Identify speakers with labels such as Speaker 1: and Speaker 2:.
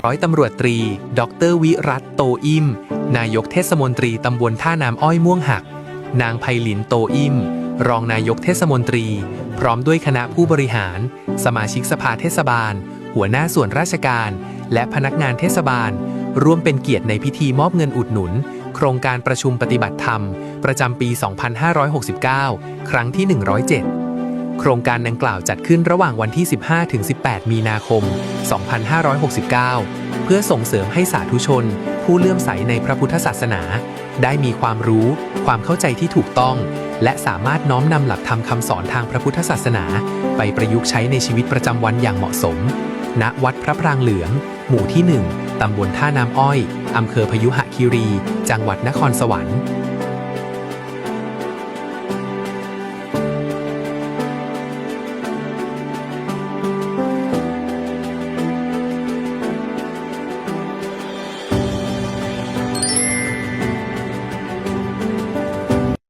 Speaker 1: ร้อยตำรวจตรี ดร.วิรัตน์โตอิมนายกเทศมนตรีตำบลท่าน้ำอ้อยม่วงหักนางไพลินโตอิมรองนายกเทศมนตรีพร้อมด้วยคณะผู้บริหารสมาชิกสภาเทศบาลหัวหน้าส่วนราชการและพนักงานเทศบาลร่วมเป็นเกียรติในพิธีมอบเงินอุดหนุนโครงการประชุมปฏิบัติธรรมประจำปี 2569 ครั้งที่ 107 โครงการดังกล่าวจัดขึ้นระหว่างวันที่ 15-18 มีนาคม 2569 เพื่อส่งเสริมให้สาธุชนผู้เลื่อมใสในพระพุทธศาสนาได้มีความรู้ความเข้าใจที่ถูกต้องและสามารถน้อมนำหลักธรรมคำสอนทางพระพุทธศาสนาไปประยุกต์ใช้ในชีวิตประจำวันอย่างเหมาะสมณวัดพระพรางเหลืองหมู่ที่ 1 ตำบลท่าน้ำอ้อยอำเภอพยุหคีรีจังหวัดนครสวรรค์